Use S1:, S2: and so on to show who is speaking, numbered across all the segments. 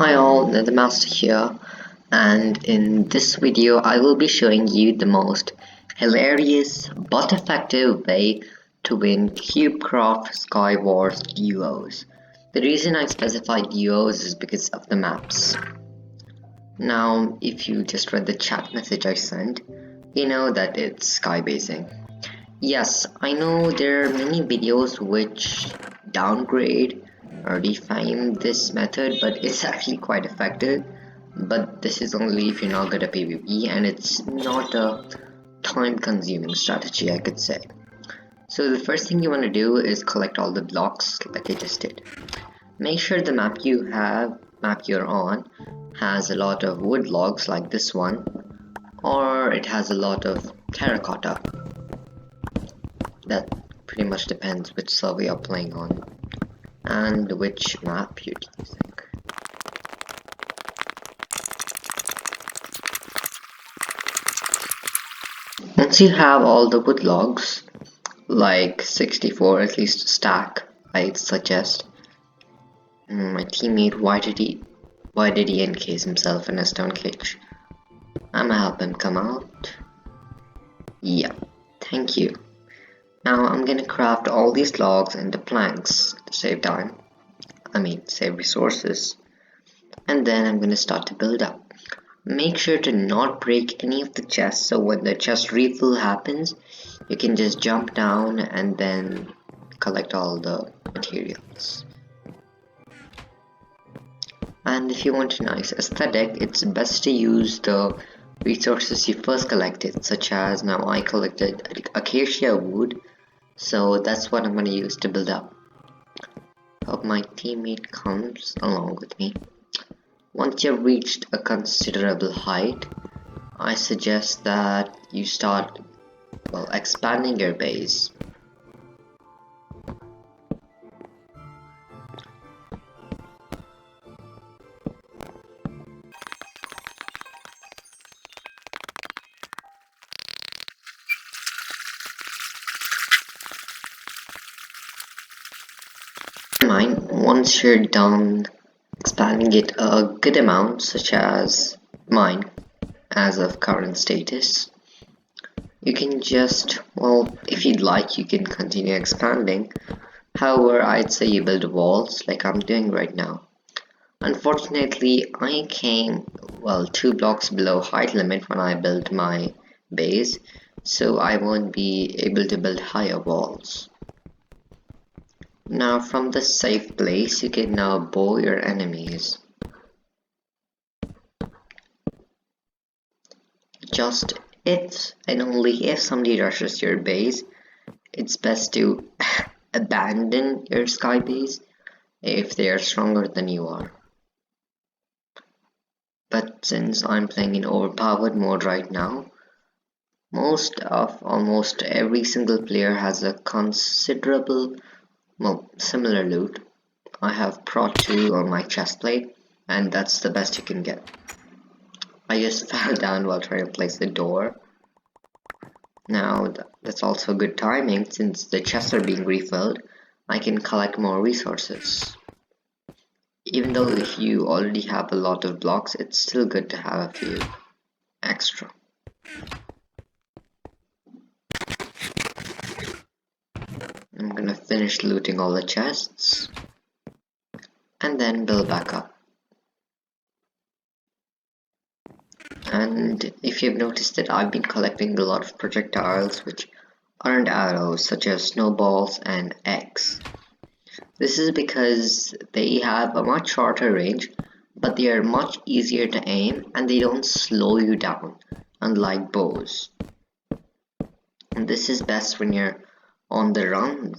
S1: Hi all, the Master here, and in this video I will be showing you the most hilarious but effective way to win cubecraft skywars duos. The reason I specified duos is because of the maps. Now if you just read the chat message I sent, you know that it's skybasing. Yes, I know there are many videos which downgrade or refine this method, but it's actually quite effective. But this is only if you're not good at PvP, and it's not a time-consuming strategy, I could say. So the first thing you want to do is collect all the blocks like I just did. Make sure the map you're on, has a lot of wood logs like this one, or it has a lot of terracotta. That pretty much depends which server you're playing on and which map you're using. Once you have all the wood logs, like 64 at least a stack, I'd suggest. My teammate, why did he encase himself in a stone cage? I'ma help him come out. Yeah, thank you. Now I'm gonna craft all these logs into planks to save time. Save resources. And then I'm gonna start to build up. Make sure to not break any of the chests, so when the chest refill happens, you can just jump down and then collect all the materials. And if you want a nice aesthetic, it's best to use the resources you first collected, such as now I collected acacia wood, so that's what I'm going to use to build up. Hope my teammate comes along with me. Once you've reached a considerable height, I suggest that you start, expanding your base. Once you're done expanding it a good amount, such as mine as of current status, you can just, if you'd like, you can continue expanding. However, I'd say you build walls like I'm doing right now. Unfortunately, I came 2 blocks below height limit when I built my base, so I won't be able to build higher walls. Now from the safe place, you can now bow your enemies. Just if and only if somebody rushes your base, it's best to abandon your sky base if they are stronger than you are. But since I'm playing in overpowered mode right now, almost every single player has a considerable, similar loot. I have Pro 2 on my chest plate, and that's the best you can get. I just fell down while trying to place the door. Now that's also good timing, since the chests are being refilled, I can collect more resources. Even though if you already have a lot of blocks, it's still good to have a few extra. I'm gonna finish looting all the chests and then build back up. And if you've noticed that I've been collecting a lot of projectiles which aren't arrows, such as snowballs and eggs. This is because they have a much shorter range, but they are much easier to aim and they don't slow you down, unlike bows. And this is best when you're on the run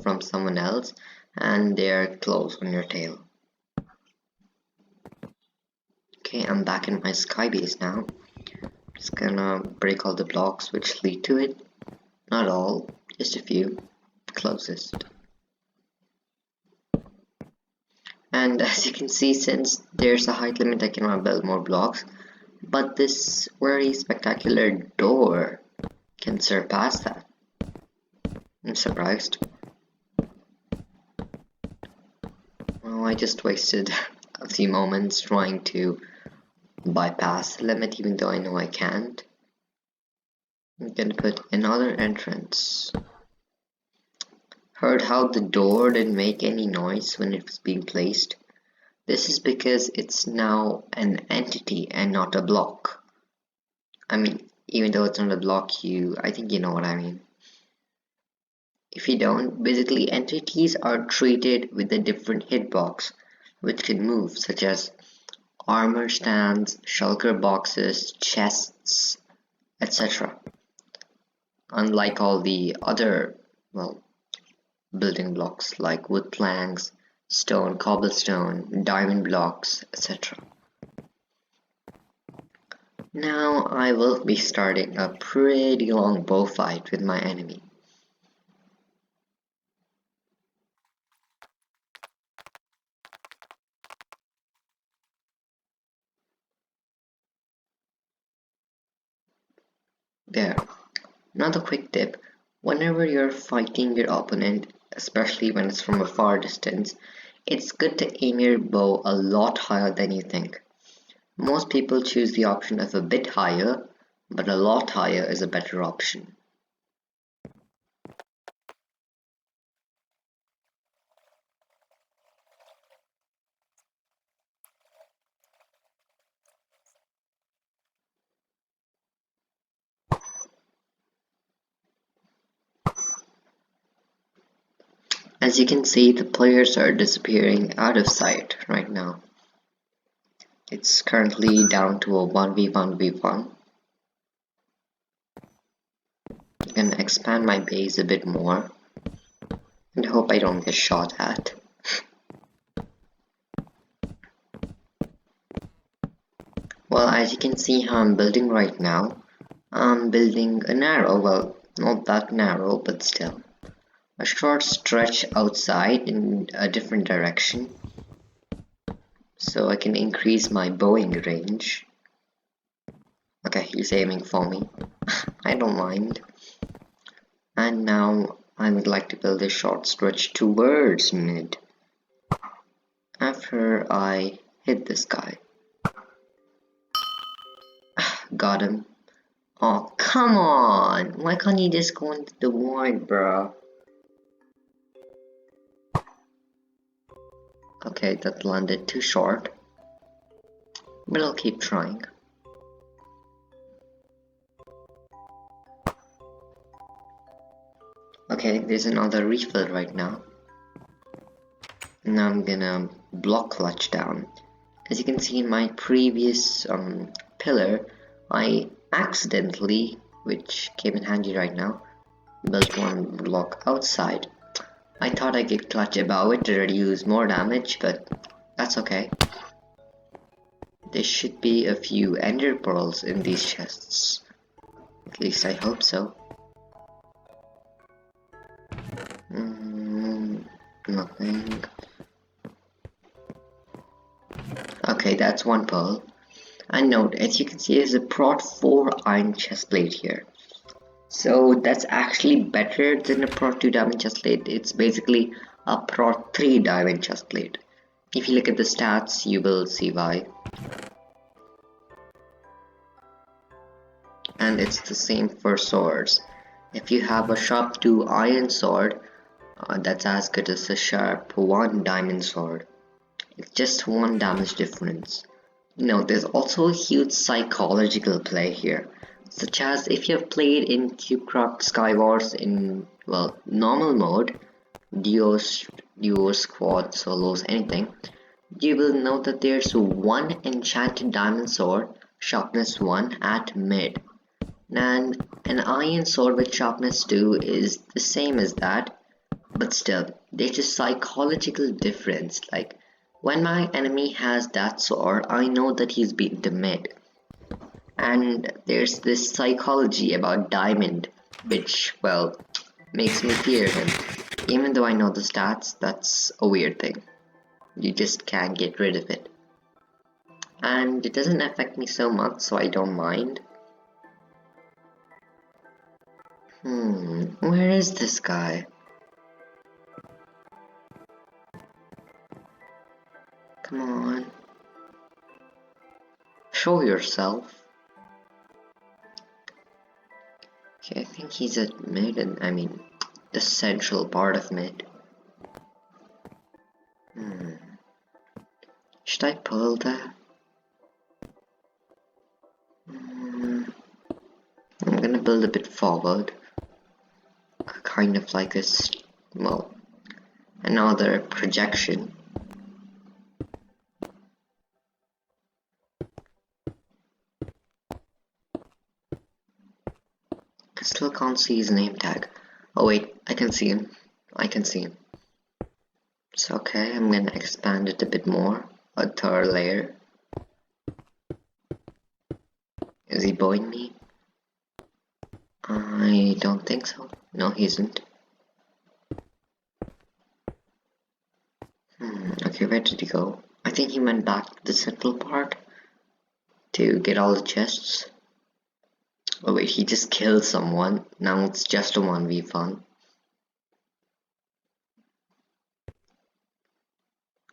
S1: from someone else and they're close on your tail. Okay, I'm back in my sky base now. Just gonna break all the blocks which lead to it. Not all, just a few, closest. And as you can see, since there's a height limit, I cannot build more blocks, but this very spectacular door can surpass that. I'm surprised. Oh, I just wasted see moments trying to bypass the limit even though I know I can't. I'm gonna put another entrance. Heard how the door didn't make any noise when it was being placed? This is because it's now an entity and not a block. I mean, even though it's not a block, I think you know what I mean. If you don't, basically entities are treated with a different hitbox, which can move, such as armor stands, shulker boxes, chests, etc. Unlike all the other, well, building blocks like wood planks, stone, cobblestone, diamond blocks, etc. Now I will be starting a pretty long bow fight with my enemy. There. Another quick tip, whenever you're fighting your opponent, especially when it's from a far distance, it's good to aim your bow a lot higher than you think. Most people choose the option of a bit higher, but a lot higher is a better option. As you can see, the players are disappearing out of sight right now. It's currently down to a 1v1v1. I'm gonna expand my base a bit more and hope I don't get shot at. Well, as you can see how I'm building right now, I'm building a narrow, well, not that narrow, but still, a short stretch outside in a different direction, so I can increase my bowing range. Okay, he's aiming for me. I don't mind. And now I would like to build a short stretch towards mid after I hit this guy. Got him. Oh, come on! Why can't you just go into the void, bro? Okay, that landed too short, but I'll keep trying. Okay, there's another refill right now. Now I'm gonna block clutch down. As you can see in my previous pillar, I accidentally, which came in handy right now, built one block outside. I thought I could clutch above it to reduce more damage, but that's okay. There should be a few ender pearls in these chests. At least I hope so. Nothing. Okay, that's one pearl. And note, as you can see, there's a prot 4 iron chestplate here. So that's actually better than a prot 2 diamond chestplate. It's basically a prot 3 diamond chestplate. If you look at the stats, you will see why. And it's the same for swords. If you have a sharp 2 iron sword, that's as good as a sharp 1 diamond sword. It's just 1 damage difference. There's also a huge psychological play here, such as if you have played in cubecraft skywars in, well, normal mode, duos, squad, solos, anything, you will know that there's one enchanted diamond sword, sharpness 1 at mid, and an iron sword with sharpness 2 is the same as that, but still, there's a psychological difference. Like, when my enemy has that sword, I know that he's been to mid. And there's this psychology about diamond, which, well, makes me fear him. Even though I know the stats, that's a weird thing. You just can't get rid of it. And it doesn't affect me so much, so I don't mind. Where is this guy? Come on. show yourself. Okay, I think he's at mid, and I mean the central part of mid. Should I pull that? I'm gonna build a bit forward, kind of like this. Well, another projection. I still can't see his name tag. Oh wait, I can see him. I can see him. It's okay, I'm gonna expand it a bit more. A third layer. Is he bowing me? I don't think so. No, he isn't. Okay, where did he go? I think he went back to the central part to get all the chests. Oh wait, he just killed someone. Now it's just a 1v1.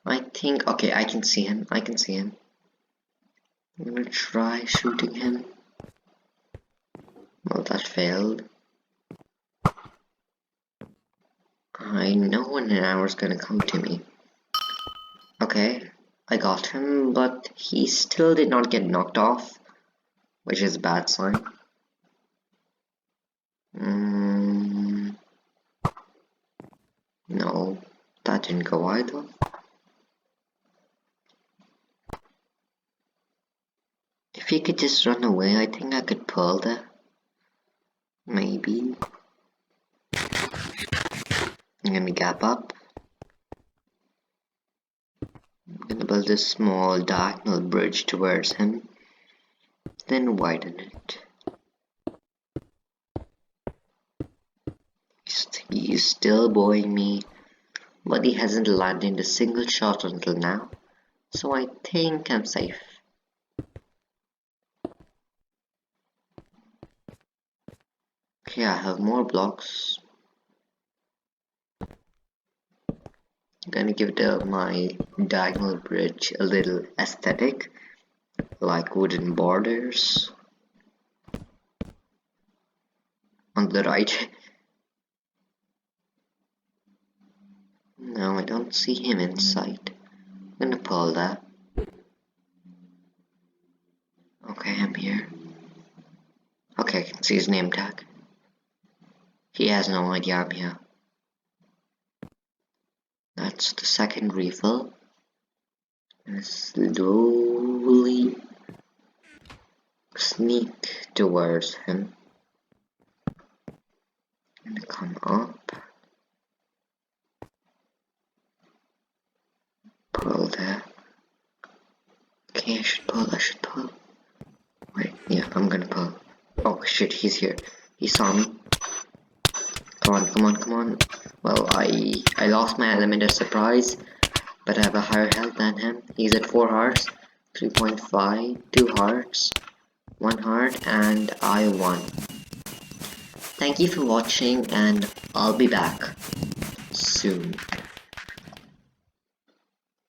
S1: I think, okay, I can see him. I can see him. I'm gonna try shooting him. Well, that failed. I know an hour's gonna come to me. Okay, I got him, but he still did not get knocked off, which is a bad sign. No, that didn't go either. If he could just run away, I think I could pull that. Maybe. I'm gonna gap up. I'm gonna build a small diagonal bridge towards him, then widen it. He's still bowing me, but he hasn't landed a single shot until now, so I think I'm safe. Okay, I have more blocks. I'm gonna give my diagonal bridge a little aesthetic, like wooden borders. On the right. No, I don't see him in sight. I'm gonna pull that. Okay, I'm here. Okay, I can see his name tag. He has no idea I'm here. That's the second refill. And slowly sneak towards him. And come up. Pull there. Okay, I should pull. Wait, yeah, I'm gonna pull. Oh shit, he's here. He saw me. Come on. Well, I lost my element of surprise, but I have a higher health than him. He's at 4 hearts, 3.5, 2 hearts, 1 heart, and I won. Thank you for watching, and I'll be back soon.